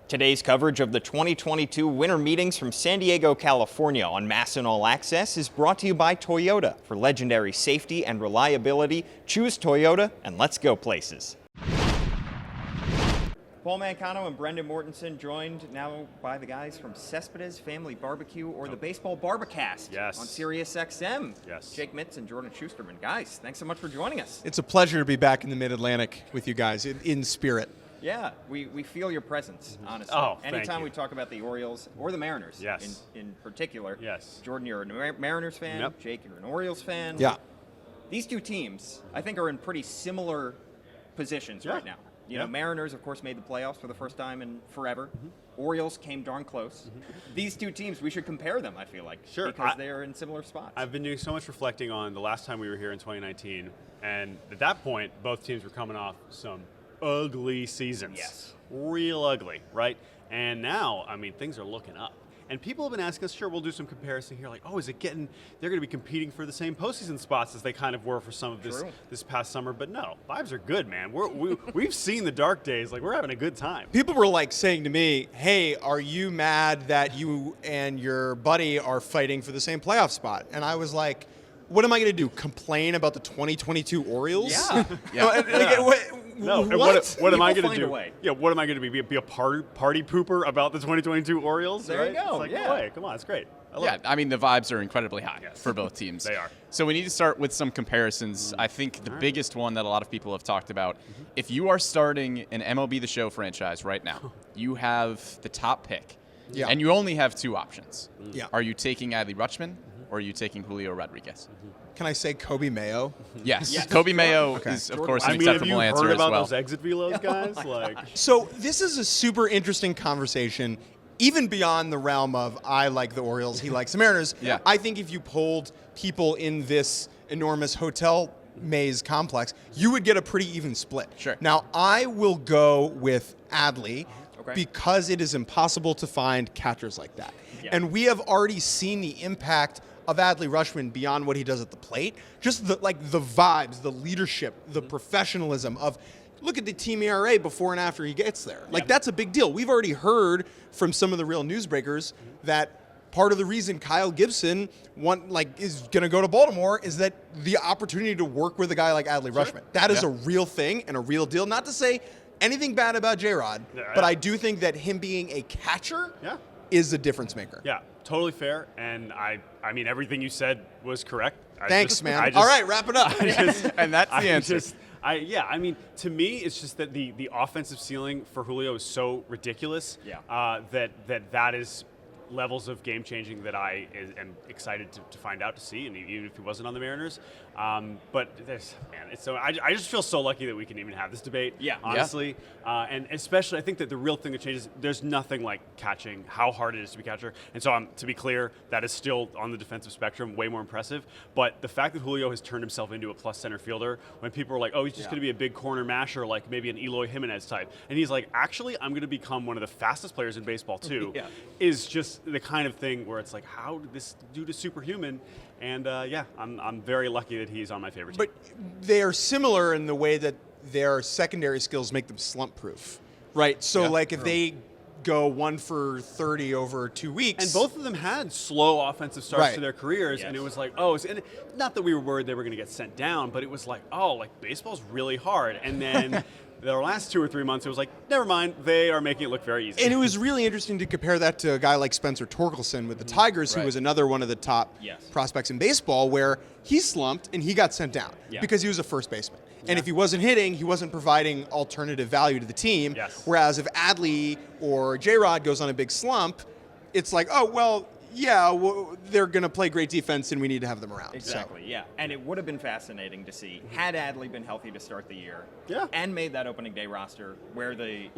Today's coverage of the 2022 winter meetings from San Diego, California on MASN All Access is brought to you by Toyota. For legendary safety and reliability, choose Toyota and let's go places. Paul Mancano and Brendan Mortensen joined now by the guys from Céspedes Family Barbecue or the Baseball Barbacast on Sirius XM. Yes. Jake Mintz and Jordan Shusterman. Guys, thanks so much for joining us. It's a pleasure to be back in the Mid-Atlantic with you guys in spirit. Yeah, we feel your presence, honestly. Oh, Anytime we talk about the Orioles or the Mariners in particular. Yes. Jordan, you're a Mariners fan. Yep. Jake, you're an Orioles fan. Yeah. These two teams, I think, are in pretty similar positions right now. You know, Mariners, of course, made the playoffs for the first time in forever. Orioles came darn close. These two teams, we should compare them, I feel like. Sure. Because they are in similar spots. I've been doing so much reflecting on the last time we were here in 2019, and at that point, both teams were coming off some ugly seasons. Yes. Real ugly, right? And now, I mean, things are looking up. And people have been asking us, sure, we'll do some comparison here, like, oh, is it getting, they're going to be competing for the same postseason spots as they kind of were for some of this past summer. But no, vibes are good, man. We've seen the dark days. Like, we're having a good time. People were like saying to me, hey, are you mad that you and your buddy are fighting for the same playoff spot? And I was like, what am I going to do? Complain about the 2022 Orioles? No, what am I going to do? Yeah, what am I going to be a party pooper about the 2022 Orioles? There you go. It's like, no way. Come on, it's great. I mean, the vibes are incredibly high for both teams. They are. So we need to start with some comparisons. I think the biggest one that a lot of people have talked about, if you are starting an MLB The Show franchise right now, you have the top pick, and you only have two options. Are you taking Adley Rutschman, or are you taking Julio Rodriguez? Can I say Kobe Mayo? Yes. Kobe Mayo is, of course, an acceptable answer as well. Have you heard about those exit velos, guys? So this is a super interesting conversation, even beyond the realm of I like the Orioles, he likes the Mariners. I think if you polled people in this enormous hotel maze complex, you would get a pretty even split. Sure. Now, I will go with Adley because it is impossible to find catchers like that. And we have already seen the impact of Adley Rutschman beyond what he does at the plate. Just the vibes, the leadership, the professionalism of look at the team ERA before and after he gets there. Like that's a big deal. We've already heard from some of the real newsbreakers that part of the reason Kyle Gibson is going to go to Baltimore is that the opportunity to work with a guy like Adley Rutschman. That is a real thing and a real deal. Not to say anything bad about J-Rod, but I do think that him being a catcher is a difference maker. Yeah, totally fair. And I mean, everything you said was correct. Thanks, man. All right, wrap it up. And that's the answer. I mean, to me, it's just that the offensive ceiling for Julio is so ridiculous that is levels of game changing that I am excited to find out, to see, and even if he wasn't on the Mariners. But it's so I just feel so lucky that we can even have this debate. Honestly, and especially I think that the real thing that changes, there's nothing like catching, how hard it is to be a catcher. And so to be clear, that is still on the defensive spectrum, way more impressive. But the fact that Julio has turned himself into a plus center fielder, when people are like, oh, he's just going to be a big corner masher, like maybe an Eloy Jimenez type, and he's like, actually, I'm going to become one of the fastest players in baseball too, is just the kind of thing where it's like, how did this dude is superhuman? And I'm very lucky that he's on my favorite team. But they are similar in the way that their secondary skills make them slump-proof, right? So if they go 1 for 30 over 2 weeks. And both of them had slow offensive starts to their careers, and it was like, and not that we were worried they were going to get sent down, but it was like, baseball's really hard. And then the last 2 or 3 months, it was like, never mind, they are making it look very easy. And it was really interesting to compare that to a guy like Spencer Torkelson with the Tigers, who was another one of the top prospects in baseball, where he slumped and he got sent down because he was a first baseman. And if he wasn't hitting, he wasn't providing alternative value to the team. Whereas if Adley or J-Rod goes on a big slump, it's like, they're going to play great defense and we need to have them around. Exactly, And it would have been fascinating to see, had Adley been healthy to start the year and made that opening day roster, where the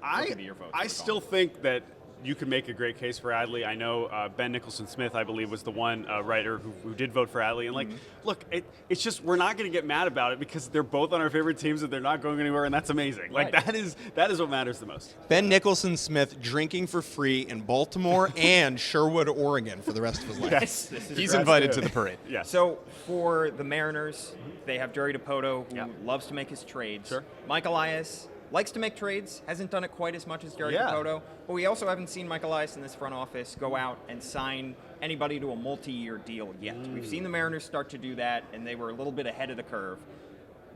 I still think that you could make a great case for Adley. I know Ben Nicholson-Smith, I believe, was the one writer who did vote for Adley. And look, it's just, we're not going to get mad about it because they're both on our favorite teams and they're not going anywhere, and that's amazing. That is what matters the most. Ben Nicholson-Smith drinking for free in Baltimore and Sherwood, Oregon for the rest of his life. He's invited to the parade. So for the Mariners, they have Joey DePoto, who loves to make his trades. Mike Elias likes to make trades, hasn't done it quite as much as Jared Capoto, but we also haven't seen Mike Elias in this front office go out and sign anybody to a multi-year deal yet. We've seen the Mariners start to do that, and they were a little bit ahead of the curve.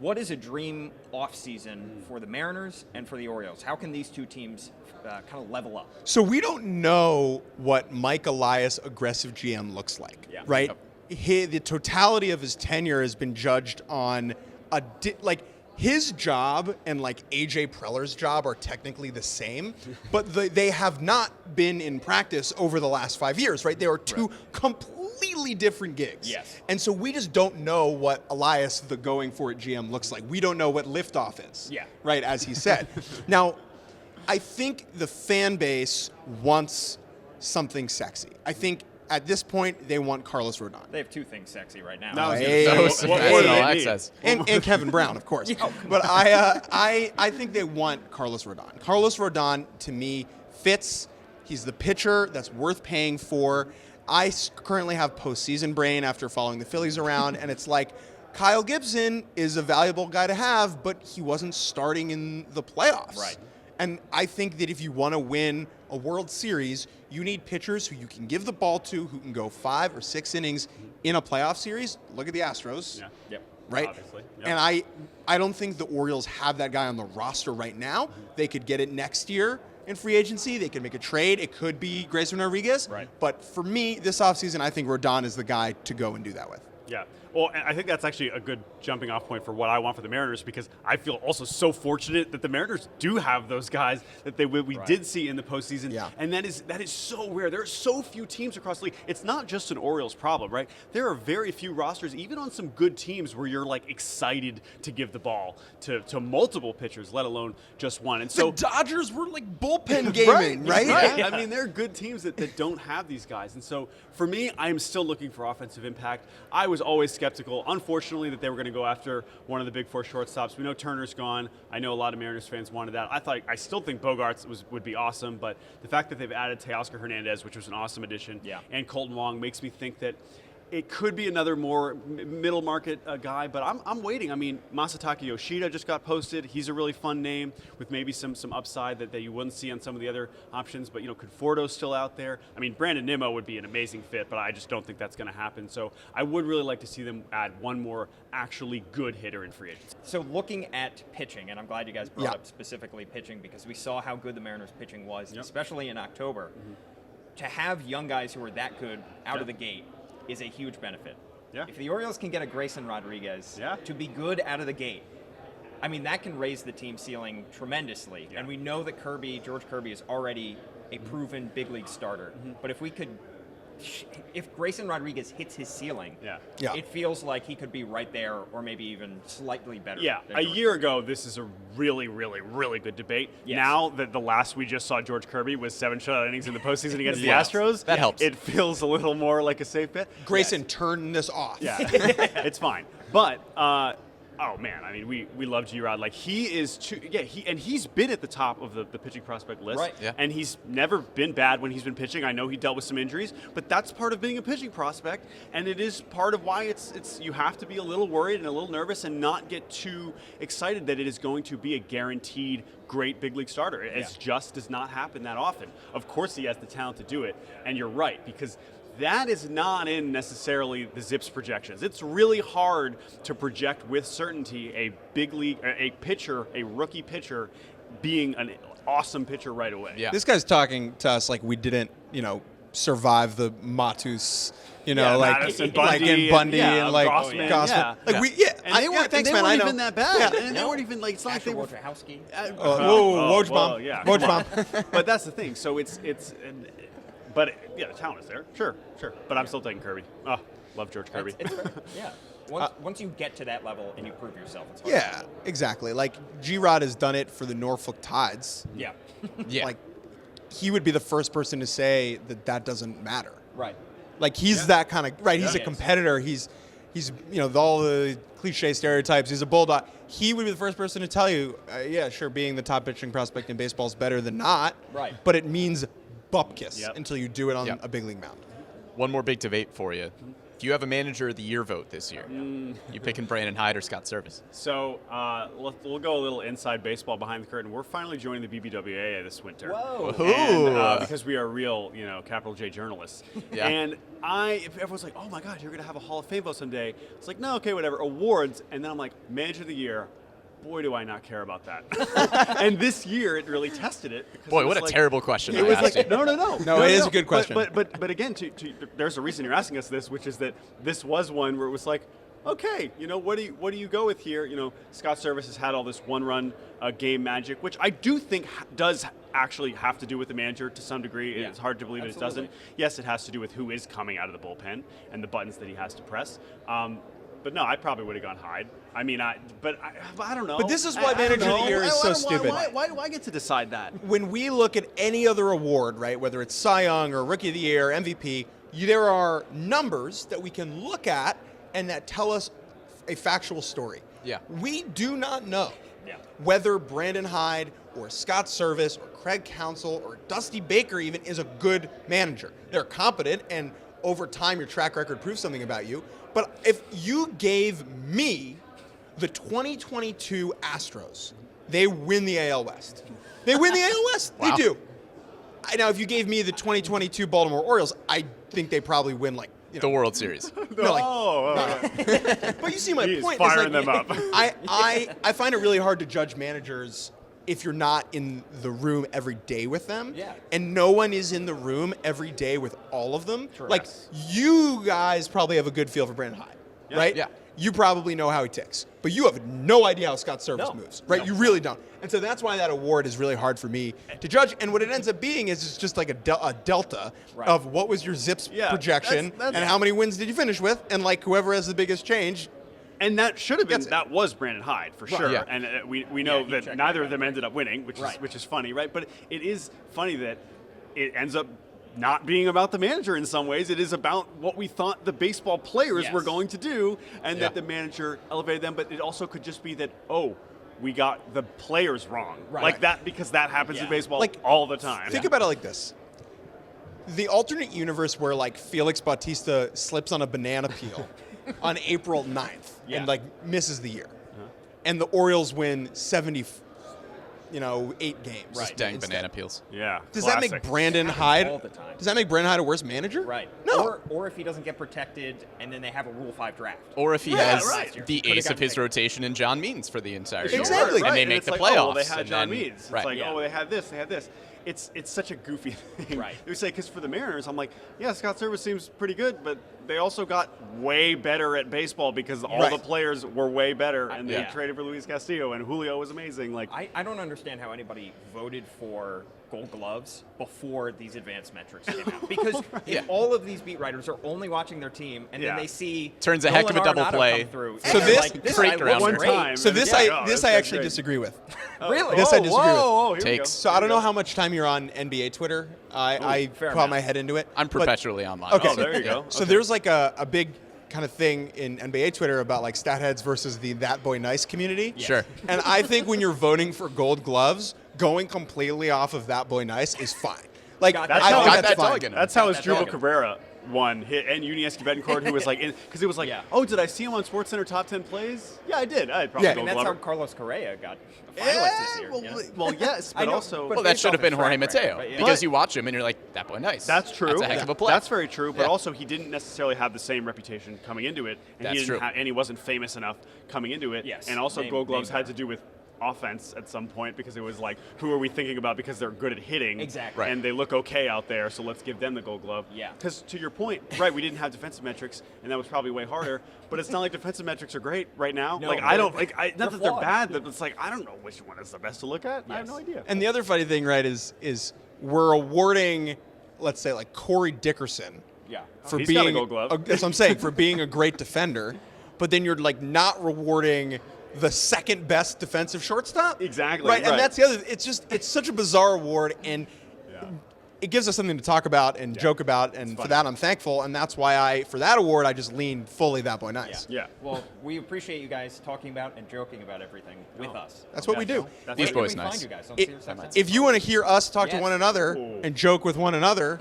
What is a dream offseason for the Mariners and for the Orioles? How can these two teams kind of level up? So we don't know what Mike Elias aggressive GM looks like, right? Yep. The totality of his tenure has been judged on his job and like AJ Preller's job are technically the same, but they have not been in practice over the last 5 years, right? They are two completely different gigs. Yes. And so we just don't know what Elias, the going for it GM, looks like. We don't know what liftoff is. Yeah. Right, as he said. Now, I think the fan base wants something sexy. I think at this point, they want Carlos Rodon. They have two things sexy right now. And Kevin Brown, of course. But I think they want Carlos Rodon. Carlos Rodon, to me, fits. He's the pitcher that's worth paying for. I currently have postseason brain after following the Phillies around, and it's like Kyle Gibson is a valuable guy to have, but he wasn't starting in the playoffs. Right. And I think that if you want to win a World Series, you need pitchers who you can give the ball to, who can go 5 or 6 innings in a playoff series. Look at the Astros. Yeah. Yep. Right? Obviously. Yep. And I don't think the Orioles have that guy on the roster right now. They could get it next year in free agency. They could make a trade. It could be Grayson Rodriguez. Right. But for me, this offseason, I think Rodon is the guy to go and do that with. Yeah. Well, I think that's actually a good jumping off point for what I want for the Mariners, because I feel also so fortunate that the Mariners do have those guys that we did see in the postseason. Yeah. And that is so rare. There are so few teams across the league. It's not just an Orioles problem, right? There are very few rosters, even on some good teams, where you're like excited to give the ball to multiple pitchers, let alone just one. And so the Dodgers were like bullpen gaming, right? Right. I mean, there are good teams that don't have these guys. And so for me, I am still looking for offensive impact. I was always skeptical, unfortunately, that they were going to go after one of the big 4 shortstops. We know Turner's gone. I know a lot of Mariners fans wanted that. I still think Bogarts would be awesome, but the fact that they've added Teoscar Hernandez, which was an awesome addition, and Colton Wong makes me think that it could be another more middle market guy, but I'm waiting. I mean, Masataka Yoshida just got posted. He's a really fun name with maybe some upside that you wouldn't see on some of the other options. But, Conforto's still out there. I mean, Brandon Nimmo would be an amazing fit, but I just don't think that's going to happen. So I would really like to see them add one more actually good hitter in free agency. So looking at pitching, and I'm glad you guys brought up specifically pitching, because we saw how good the Mariners pitching was, especially in October. To have young guys who are that good out of the gate is a huge benefit. Yeah. If the Orioles can get a Grayson Rodriguez to be good out of the gate, I mean, that can raise the team ceiling tremendously. And we know that George Kirby is already a proven big league starter. But if Grayson Rodriguez hits his ceiling, it feels like he could be right there or maybe even slightly better. Yeah, a year ago, this is a really, really, really good debate. Yes. Now that the last we just saw George Kirby was 7 shutout innings in the postseason against the Astros, that helps. It feels a little more like a safe bet. Grayson, turn this off. Yeah, it's fine. But oh man, I mean, we love G-Rod. Like, he is he's been at the top of the pitching prospect list. Right. Yeah. And he's never been bad when he's been pitching. I know he dealt with some injuries, but that's part of being a pitching prospect, and it is part of why it's you have to be a little worried and a little nervous and not get too excited that it is going to be a guaranteed great big league starter. It just does not happen that often. Of course he has the talent to do it, and you're right, because that is not in necessarily the Zips projections. It's really hard to project with certainty a big league, a rookie pitcher, being an awesome pitcher right away. Yeah. This guy's talking to us like we didn't, survive the Matus, Madison, Bundy and Gossman. Gossman. And they weren't, thanks, they man. weren't I even know. that bad. Yeah. And they weren't even like, it's not like they were. Wojciechowski. Woj bomb. But that's the thing. So but the talent is there. Sure. But I'm still taking Kirby. Oh, love George Kirby. Once you get to that level and you prove yourself, it's hard. Yeah, exactly. Like, G-Rod has done it for the Norfolk Tides. Yeah. Yeah. Like, he would be the first person to say that doesn't matter. Right. Like, he's that kind of, right, he's a Yes. competitor. He's all the cliche stereotypes. He's a bulldog. He would be the first person to tell you, sure, being the top pitching prospect in baseball is better than not. Right. But it means bupkis until you do it on Yep. a big league mound. One more big debate for you. Do you have a manager of the year vote this year? You picking Brandon Hyde or Scott Service? So we'll go a little inside baseball behind the curtain. We're finally joining the BBWA this winter. Whoa! And, because we are real, capital J journalists. Yeah. And if everyone's like, oh my God, you're going to have a Hall of Fame vote someday. It's like, no, okay, whatever. Awards. And then I'm like, manager of the year. Boy, do I not care about that. And this year, it really tested it. Boy, what a terrible question. It was like, no. No, it is a good question. But again, there's a reason you're asking us this, which is that this was one where it was like, okay, what do you go with here? Scott Service has had all this one-run game magic, which I do think does actually have to do with the manager to some degree. Yeah, it's hard to believe absolutely. it doesn't. Yes, it has to do with who is coming out of the bullpen and the buttons that he has to press. But no, I probably would have gone Hyde. I mean, I don't know. But this is why Manager of the Year is so stupid. Why do I get to decide that? When we look at any other award, right, whether it's Cy Young or Rookie of the Year, MVP, there are numbers that we can look at and that tell us a factual story. Yeah. We do not know whether Brandon Hyde or Scott Service or Craig Counsell or Dusty Baker even is a good manager. They're competent, and over time your track record proves something about you. But if you gave me the 2022 Astros, they win the AL West. They win the AL West. Wow. They do. Now, if you gave me the 2022 Baltimore Orioles, I think they probably win the World Series. But you see my He is point. firing It's like, them up. I find it really hard to judge managers if you're not in the room every day with them. Yeah. And no one is in the room every day with all of them. True. Like, you guys probably have a good feel for Brandon Hyde, right? Yeah. You probably know how he ticks, but you have no idea how Scott Service moves, right? No. You really don't. And so that's why that award is really hard for me to judge. And what it ends up being is it's just like a delta of what was your ZiPS projection that's and how many wins did you finish with, and like whoever has the biggest change. And that should have been, Gets it. that was Brandon Hyde, for sure. Yeah. And we know he that checked neither that of them ended up winning, which is funny, right? But it is funny that it ends up not being about the manager in some ways. It is about what we thought the baseball players were going to do, and that the manager elevated them. But it also could just be that, we got the players wrong. Right. Like that, because that happens in baseball Like, all the time. Think about it like this. The alternate universe where like Felix Bautista slips on a banana peel on April 9th and like misses the year. And the Orioles win 8 games. Just dang banana peels. Yeah. Does that make Brandon Hyde? all the time. Does that make Brandon Hyde a worse manager? Right. No. Or if he doesn't get protected and then they have a Rule 5 draft. Or if he has the Could've ace of gotten his picked. rotation in John Means for the entire year. Exactly. And they And make it's the like, playoffs. Oh, they had and John then- Means. It's right. like, they had this, they had this. It's such a goofy thing. Right. It was like, because for the Mariners, I'm like, yeah, Scott Service seems pretty good, but they also got way better at baseball because all the players were way better, and they traded for Luis Castillo, and Julio was amazing. Like, I don't understand how anybody voted for Gold Gloves before these advanced metrics came out. Because if all of these beat writers are only watching their team, and then they see Turns a heck of a Nolan double Arenado play. come through, So and this- they're like, this Great guy looks grounder. great. time. So And this yeah, I that's actually great. disagree with. Really? This I disagree with. Here we go. Takes. So I don't know how much time you're on NBA Twitter. I fair put amount. my head into it. I'm But- perpetually online. Okay. Oh, there you go. So there's like a big kind of thing in NBA Twitter about like stat heads versus the That Boy Nice community. Sure. And I think when you're voting for Gold Gloves, going completely off of That Boy Nice is fine. Like Got I that think dog. that's Got that fine. dog in him. That's how That's Asdrubal all. Cabrera won, and Yunieski Betancourt, who was like, because it was like, oh, did I see him on SportsCenter top 10 plays? Yeah, I did. I'd probably Yeah. go And that's how Glover. Carlos Correa got a finalist this year. well, you know? well, yes, I but know, also, but Well, that based should off have been his Jorge track record, Mateo but yeah. because you watch him and you're like, that boy nice. that's true. That's a heck of a play. That's very true. But Yeah. also, he didn't necessarily have the same reputation coming into it, and That's he didn't true. and he wasn't famous enough coming into it. Yes. And also, Name- Gold Gloves name had to do with offense at some point because it was like, who are we thinking about because they're good at hitting? Exactly. Right. And they look okay out there, so let's give them the Gold Glove. Yeah. Because to your point, right, we didn't have defensive metrics, and that was probably way harder. But it's not like defensive metrics are great right now. No, like I don't they're- like not they're that they're flawed. bad, but it's like I don't know which one is the best to look at. I have no idea. And the other funny thing, right, is we're awarding, let's say, like Corey Dickerson Yeah. for He's got a being Gold Glove. that's what I'm saying, for being a great defender, but then you're like not rewarding the second best defensive shortstop. Exactly, Right. right. And that's the other. It's such a bizarre award, and it gives us something to talk about and joke about, and for that I'm thankful, and that's why for that award I just lean fully That Boy Nice. Yeah. Well, we appreciate you guys talking about and joking about everything with us. That's what we do. That's These right. Where boys can we nice. find you guys on It- Sirius XM? If you want to hear us talk to Yes. one another and joke with one another,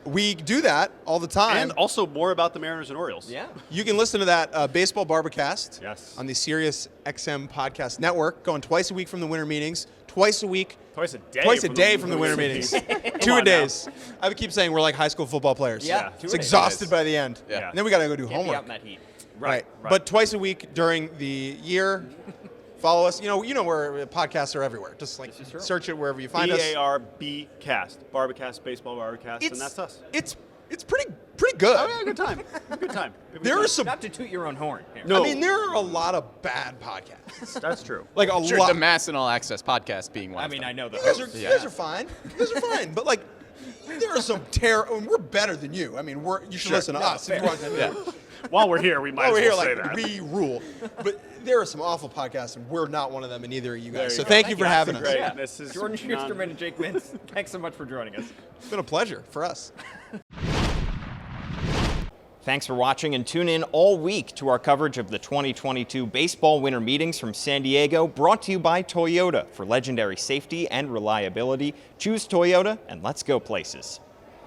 We do that all the time. And also more about the Mariners and Orioles. Yeah. You can listen to that Baseball Barbacast Yes. on the Sirius XM Podcast Network, going twice a week from the winter meetings, twice a week. Twice a day from the winter meetings. 2 days. I would keep saying we're like high school football players. Yeah. It's exhausted by the end. Yeah. And then we got to go do Get me homework. out in that heat. Right. But twice a week during the year. Follow us. You know where podcasts are everywhere. Just like search it wherever you find us. BARB cast. Barbacast, Baseball Barbacast, and that's us. It's pretty good. Oh, yeah, good time. Good time. There are some. Not to toot your own horn here. No. I mean, there are a lot of bad podcasts. That's true. Like a Sure, lot. the MASN All Access podcast being one I of mean, them. I know the You guys hosts. are fine. You guys are fine. But like, there are some we're better than you. I mean, you should listen to us if you want to. Yeah. While we're here, we might We're as here well say like that. we rule. But there are some awful podcasts, and we're not one of them, and neither are you guys. There So you thank go. you for Thank you. having us. Great. Yeah. This is Jordan Shusterman and Jake Mintz, thanks so much for joining us. It's been a pleasure for us. Thanks for watching, and tune in all week to our coverage of the 2022 baseball winter meetings from San Diego, brought to you by Toyota. For legendary safety and reliability, choose Toyota, and let's go places.